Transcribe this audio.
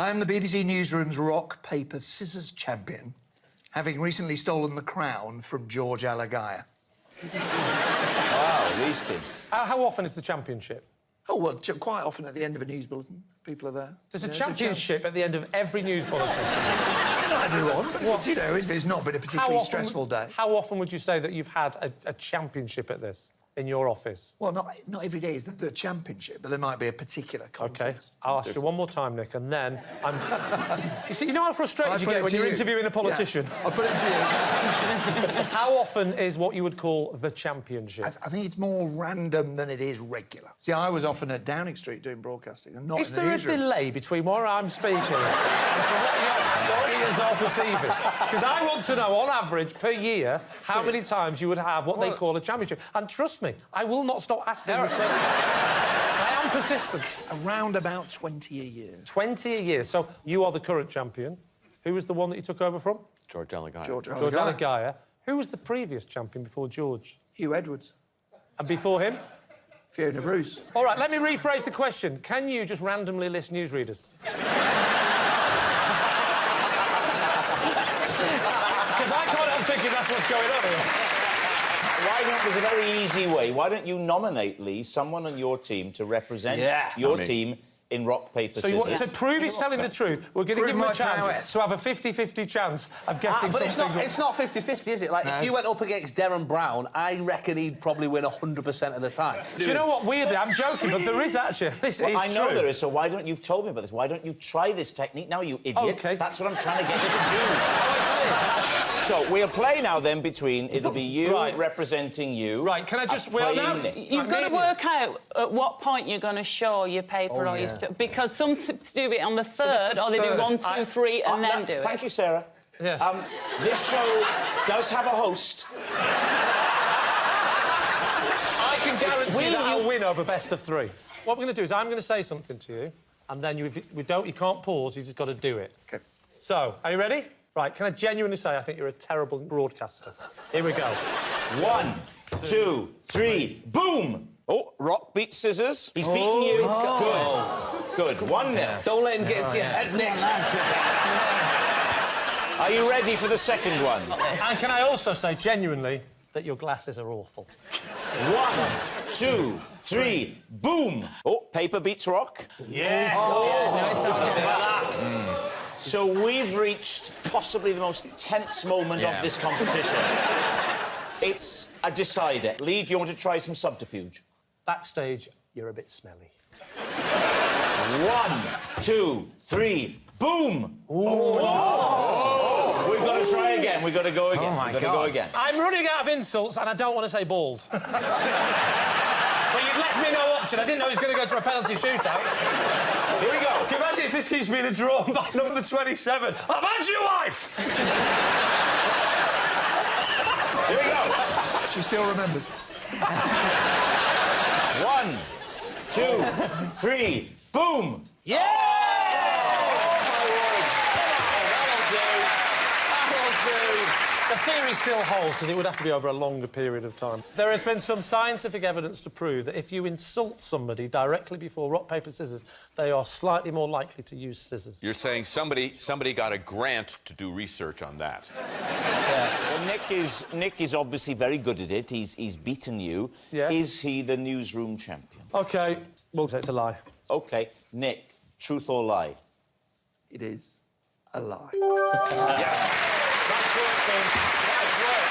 I'm the BBC Newsroom's rock, paper, scissors champion, having recently stolen the crown from George Alagaya. Wow, these two. How often is the championship? Oh, well, quite often at the end of a news bulletin, people are there. There's a championship at the end of every news bulletin. Not everyone, but you know, if it's not been a particularly stressful day. How often would you say that you've had a championship at this in your office? Well, not every day is the championship, but there might be a particular contest. OK, I'll ask you one more time, Nick, and then I'm... You see, you know how frustrated you get when you're interviewing a politician? Yeah, I'll put it to you. How often is what you would call the championship? I think it's more random than it is regular. See, I was often at Downing Street doing broadcasting and not Is in the there a newsroom. delay between what I'm speaking and what your ears are perceiving? Because I want to know, on average, per year, how many times you would have what they call a championship. And trust me, I will not stop asking this question. I am persistent. Around about 20 a year. 20 a year. So you are the current champion. Who was the one that you took over from? George Alagaya. George Alagaya. Who was the previous champion before George? Hugh Edwards. And before him? Fiona Bruce. All right, let me rephrase the question. Can you just randomly list newsreaders? Because I can't help thinking that's what's going on here. Why don't... There's a very easy way. Why don't you nominate, Lee, someone on your team to represent your team in rock, paper, scissors? So you want to prove he's telling the truth? We're going to give him a chance to have a 50-50 chance of getting something... But it's not 50-50, is it? Like, if you went up against Darren Brown, I reckon he'd probably win 100% of the time. Do you know what? Weirdly, I'm joking, but there is actually... This is true. I know there is, so why don't you... You've told me about this. Why don't you try this technique now, you idiot? OK. That's what I'm trying to get you to do. Oh, I see. So, we'll play now, then, between... It'll be you representing you... Right, can I just... Well, now... You've got to work out at what point you're going to show your paper or your stuff, because some do it on the third, or they do 1, 2, 3, and then do it. Thank you, Sarah. Yes. This show does have a host. I can guarantee that I'll win over best of 3. What we're going to do is I'm going to say something to you, and then you can't pause, you just got to do it. OK. So, are you ready? Right, can I genuinely say I think you're a terrible broadcaster? Here we go. 1, 2, 3, boom! Oh, rock beats scissors. He's beaten you. Good. 1-0. Don't let him get to your head, Nick. Are you ready for the second one? And can I also say, genuinely, that your glasses are awful. 1, 2, 3, boom! Oh, paper beats rock. Yeah. So we've reached possibly the most tense moment of this competition. It's a decider. Lee, do you want to try some subterfuge? Backstage, you're a bit smelly. 1, 2, 3, boom! Oh. We've got to try again. We've got to go again. Oh, my God. I'm running out of insults, and I don't want to say bald. But you've left me no option. I didn't know he was going to go to a penalty shootout. Here we go. Can you imagine if this keeps being a draw by number 27? I've had your wife! Here we go. She still remembers. 1, 2, 3, boom! The theory still holds, because it would have to be over a longer period of time. There has been some scientific evidence to prove that if you insult somebody directly before rock, paper, scissors, they are slightly more likely to use scissors. You're saying somebody got a grant to do research on that. Well, Nick is obviously very good at it. He's beaten you. Yes. Is he the newsroom champion? OK, we'll say it's a lie. OK. Nick, truth or lie? It is a lie. That's working. That's work.